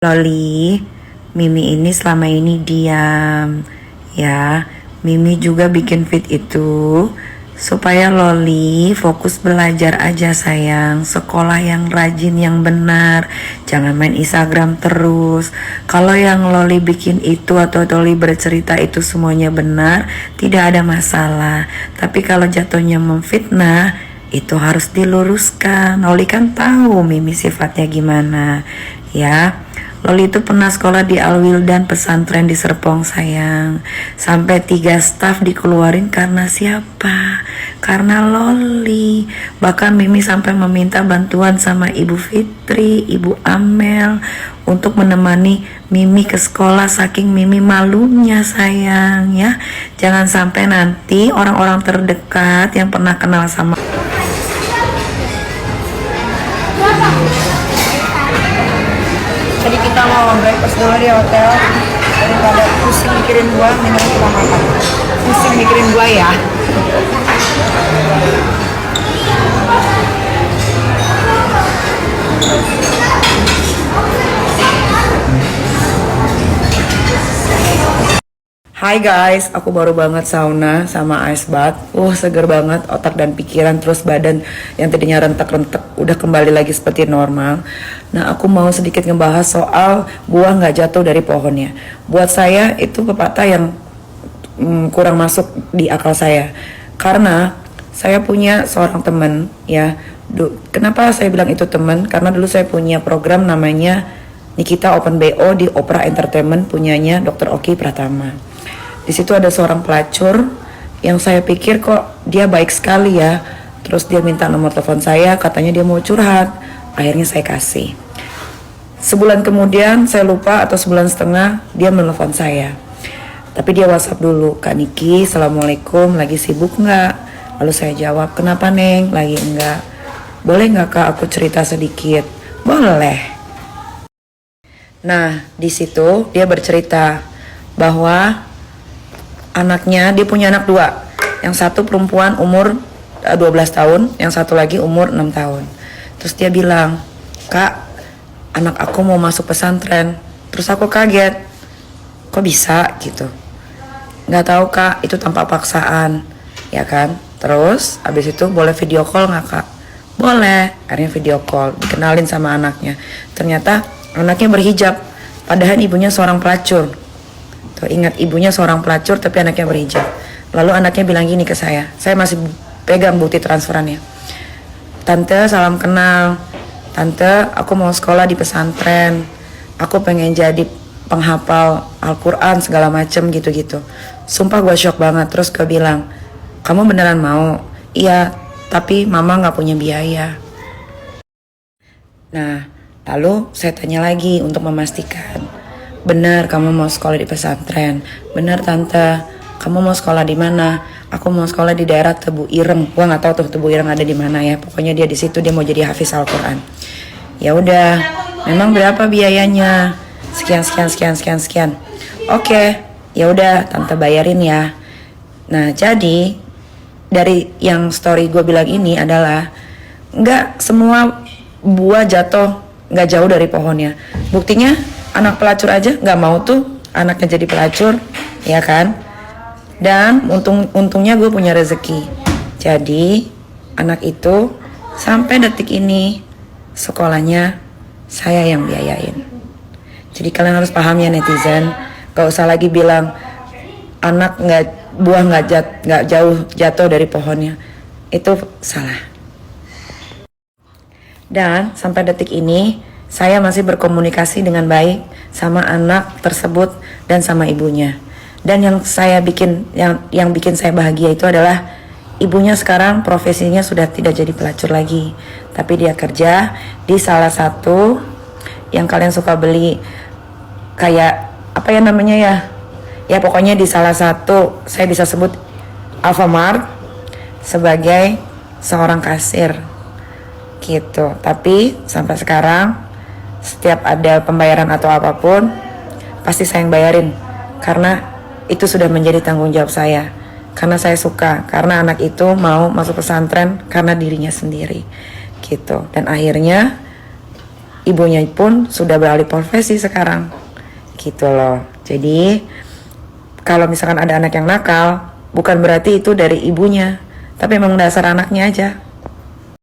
Loli, Mimi ini selama ini diam, ya. Mimi juga bikin feed itu supaya Loli fokus belajar aja sayang. Sekolah yang rajin, yang benar. Jangan main Instagram terus. Kalau yang Loli bikin itu atau Loli bercerita itu semuanya benar, tidak ada masalah. Tapi kalau jatuhnya memfitnah, itu harus diluruskan. Loli kan tahu Mimi sifatnya gimana, ya. Loli itu pernah sekolah di Al-Wildan pesantren di Serpong sayang. Sampai 3 staf dikeluarin karena siapa? Karena Loli. Bahkan Mimi sampai meminta bantuan sama Ibu Fitri, Ibu Amel untuk menemani Mimi ke sekolah saking Mimi malunya sayang, ya. Jangan sampai nanti orang-orang terdekat yang pernah kenal sama Jadi kita mau breakfast dulu di hotel. Daripada pusing mikirin gua, mendingan kita makan. Pusing mikirin gua ya. Hai guys, aku baru banget sauna sama ice bath. Seger banget otak dan pikiran, terus badan yang tadinya rentek-rentek udah kembali lagi seperti normal. Nah, aku mau sedikit ngebahas soal buah nggak jatuh dari pohonnya. Buat saya itu pepatah yang kurang masuk di akal saya. Karena saya punya seorang teman, ya. Kenapa saya bilang itu teman? Karena dulu saya punya program namanya Nikita Open BO di Opera Entertainment punyanya Dr. Oki Pratama. Di situ ada seorang pelacur yang saya pikir kok dia baik sekali ya. Terus dia minta nomor telepon saya, katanya dia mau curhat. Akhirnya saya kasih. Sebulan kemudian saya lupa atau sebulan setengah dia menelpon saya. Tapi dia WhatsApp dulu, Kak Niki, Assalamualaikum, lagi sibuk nggak? Lalu saya jawab, kenapa Neng? Lagi enggak. Boleh nggak Kak aku cerita sedikit? Boleh. Nah, di situ dia bercerita bahwa anaknya, dia punya anak 2. Yang satu perempuan umur 12 tahun, yang satu lagi umur 6 tahun. Terus dia bilang, Kak, anak aku mau masuk pesantren. Terus aku kaget, kok bisa gitu. Gak tahu Kak, itu tanpa paksaan, ya kan. Terus abis itu boleh video call gak Kak? Boleh. Akhirnya video call, dikenalin sama anaknya. Ternyata anaknya berhijab, padahal ibunya seorang pelacur. Tuh, ingat, ibunya seorang pelacur tapi anaknya berhijab. Lalu anaknya bilang gini ke saya masih pegang bukti transferannya. Tante, salam kenal. Tante, aku mau sekolah di pesantren. Aku pengen jadi penghafal Al-Quran segala macem gitu-gitu. Sumpah gue shock banget. Terus gue bilang, kamu beneran mau? Iya, tapi mama gak punya biaya. Nah, lalu saya tanya lagi untuk memastikan, benar kamu mau sekolah di pesantren? Benar Tante. Kamu mau sekolah di mana? Aku mau sekolah di daerah Tebu Ireng. Gua nggak tahu tuh Tebu Ireng ada di mana ya. Pokoknya dia di situ, dia mau jadi hafiz Al-Quran. Ya udah, memang berapa biayanya? Sekian. Oke, ya udah Tante bayarin ya. Nah, jadi dari yang story gue bilang ini adalah nggak semua buah jatuh nggak jauh dari pohonnya. Buktinya anak pelacur aja nggak mau tuh anaknya jadi pelacur, ya kan? Dan untungnya gue punya rezeki. Jadi anak itu sampai detik ini sekolahnya saya yang biayain. Jadi kalian harus paham ya netizen, gak usah lagi bilang anak buah nggak jauh jatuh dari pohonnya. Itu salah. Dan sampai detik ini saya masih berkomunikasi dengan baik sama anak tersebut dan sama ibunya. Dan yang bikin saya bahagia itu adalah ibunya sekarang profesinya sudah tidak jadi pelacur lagi, tapi dia kerja di salah satu yang kalian suka beli kayak apa ya namanya ya? Ya pokoknya di salah satu, saya bisa sebut Alfamart, sebagai seorang kasir gitu. Tapi sampai sekarang setiap ada pembayaran atau apapun pasti saya yang bayarin, karena itu sudah menjadi tanggung jawab saya. Karena saya suka, karena anak itu mau masuk pesantren karena dirinya sendiri gitu. Dan akhirnya ibunya pun sudah beralih profesi sekarang. Gitu loh. Jadi kalau misalkan ada anak yang nakal, bukan berarti itu dari ibunya, tapi emang dasar anaknya aja.